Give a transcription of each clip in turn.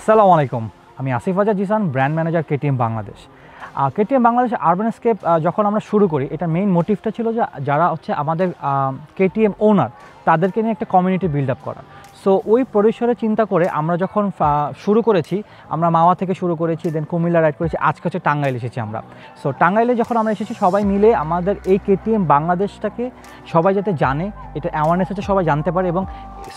আসসালামু আলাইকুম। আমি Asif Azad Jisan, brand manager KTM Bangladesh. KTM Bangladesh urban scape যখন আমরা শুরু করি, এটা মেইন মোটিভটা ছিল যে যারা হচ্ছে আমাদের কেটিএম ওনার, তাদেরকে নিয়ে একটা কমিউনিটি বিল্ড আপ করা। সো ওই পরিসরে চিন্তা করে আমরা যখন শুরু করেছি, আমরা মাওয়া থেকে শুরু করেছি, দেন কুমিল্লা রাইড করেছি, আজকে হচ্ছে টাঙ্গাইল এসেছি আমরা। সো টাঙ্গাইলে যখন আমরা এসেছি, সবাই মিলে আমাদের এই কেটিএম বাংলাদেশটাকে সবাই যাতে জানে, এটা অ্যাওয়ারনেস হচ্ছে সবাই জানতে পারে এবং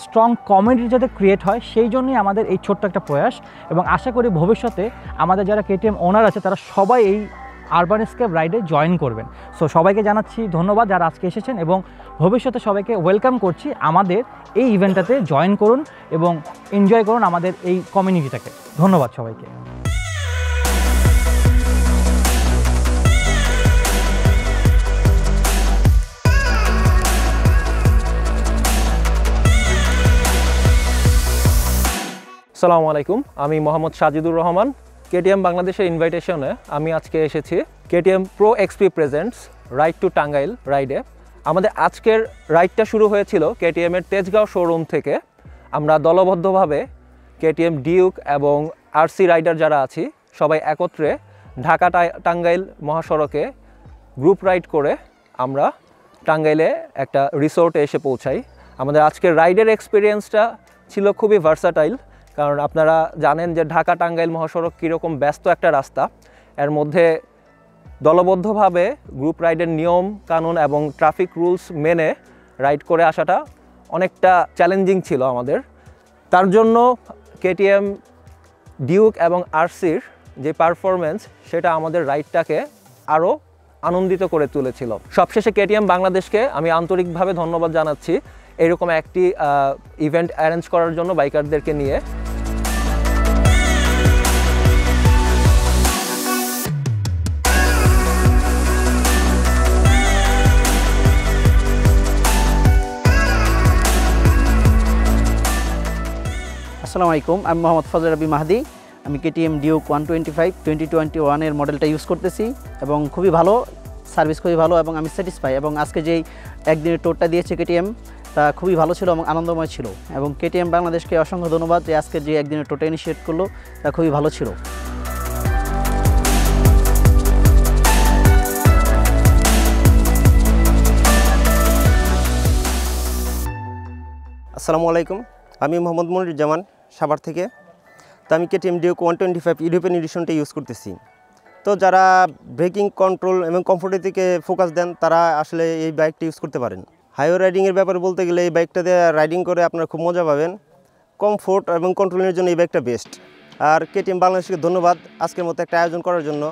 স্ট্রং কমিউনিটি যাতে ক্রিয়েট হয়, সেই জন্যই আমাদের এই ছোট্ট একটা প্রয়াস। এবং আশা করি ভবিষ্যতে আমাদের যারা কেটিএম ওনার আছে, তারা সবাই এই আরবান স্কেপ রাইডে জয়েন করবেন। সো সবাইকে জানাচ্ছি ধন্যবাদ যারা আজকে এসেছেন, এবং ভবিষ্যতে সবাইকে ওয়েলকাম করছি আমাদের এই ইভেন্টটাতে জয়েন করুন এবং এনজয় করুন আমাদের এই কমিউনিটিটাকে। ধন্যবাদ সবাইকে। আসসালামু আলাইকুম, আমি মোহাম্মদ সাজিদুর রহমান। কেটিএম বাংলাদেশের ইনভাইটেশনে আমি আজকে এসেছি KTM pro XP presents ride to Tangail রাইডে। আমাদের আজকের রাইডটা শুরু হয়েছিল কেটিএমের তেজগাঁও শোরুম থেকে। আমরা দলবদ্ধভাবে কেটিএম ডিউক এবং আরসি রাইডার যারা আছি, সবাই একত্রে ঢাকা টাঙ্গাইল মহাসড়কে গ্রুপ রাইড করে আমরা টাঙ্গাইলে একটা রিসোর্টে এসে পৌঁছাই। আমাদের আজকের রাইডের এক্সপিরিয়েন্সটা ছিল খুবই ভার্সাটাইল, কারণ আপনারা জানেন যে ঢাকা টাঙ্গাইল মহাসড়ক কীরকম ব্যস্ত একটা রাস্তা। এর মধ্যে দলবদ্ধভাবে গ্রুপ রাইডের নিয়ম কানুন এবং ট্রাফিক রুলস মেনে রাইড করে আসাটা অনেকটা চ্যালেঞ্জিং ছিল আমাদের। তার জন্য কেটিএম ডিউক এবং আরসির যে পারফরমেন্স, সেটা আমাদের রাইডটাকে আরও আনন্দিত করে তুলেছিল। সবশেষে কেটিএম বাংলাদেশকে আমি আন্তরিকভাবে ধন্যবাদ জানাচ্ছি এরকম একটি ইভেন্ট অ্যারেঞ্জ করার জন্য বাইকারদেরকে নিয়ে। আসসালামু আলাইকুম, আমি মোহাম্মদ ফজল রবি মাহাদি। আমি কেটিএম ডিউক 125 2021 মডেলটা ইউজ করতেছি এবং খুবই ভালো সার্ভিস, খুবই ভালো এবং আমি স্যাটিসফাই। এবং আজকে যেই একদিনের টোরটা দিয়েছে কেটিএম, তা খুবই ভালো ছিল এবং আনন্দময় ছিল। এবং কেটিএম বাংলাদেশকে অসংখ্য ধন্যবাদ যে আজকে যে একদিনের টোরটা ইনিশিয়েট করলো, তা খুবই ভালো ছিল। আসসালামু আলাইকুম, আমি মোহাম্মদ মনিরুজ্জামান সাভার থেকে। তো আমি কেটিএম ডিউক 125 ইউরোপিয়ান এডিশনটা ইউজ করতেছি। তো যারা ব্রেকিং কন্ট্রোল এবং কমফোর্টের দিকে ফোকাস দেন, তারা আসলে এই বাইকটা ইউজ করতে পারেন। হাইওয়ে রাইডিংয়ের ব্যাপারে বলতে গেলে এই বাইকটাতে রাইডিং করে আপনারা খুব মজা পাবেন। কমফোর্ট এবং কন্ট্রোলের জন্য এই বাইকটা বেস্ট। আর কেটিএম বাংলাদেশকে ধন্যবাদ আজকের মতো একটা আয়োজন করার জন্য।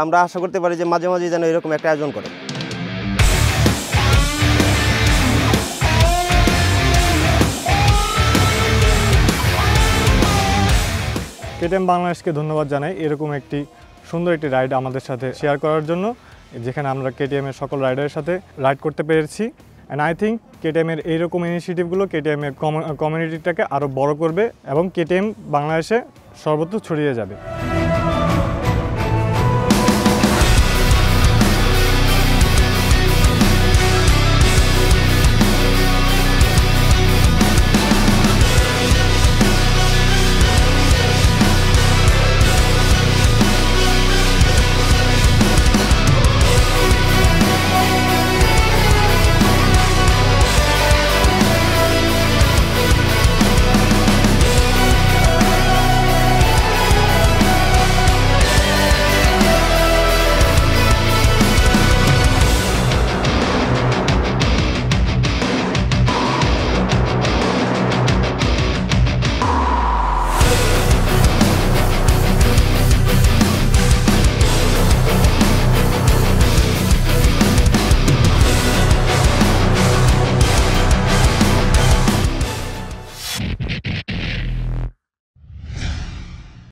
আমরা আশা করতে পারি যে মাঝে মাঝে যেন এরকম একটা আয়োজন করে। কেটিএম বাংলাদেশকে ধন্যবাদ জানাই এরকম একটি সুন্দর একটি রাইড আমাদের সাথে শেয়ার করার জন্য, যেখানে আমরা কেটিএমের সকল রাইডারের সাথে রাইড করতে পেরেছি। অ্যান্ড আই থিঙ্ক কেটিএমের এইরকম ইনিশিয়েটিভগুলো কেটিএমের কমিউনিটিটাকে আরও বড় করবে এবং কেটিএম বাংলাদেশে সর্বত্র ছড়িয়ে যাবে।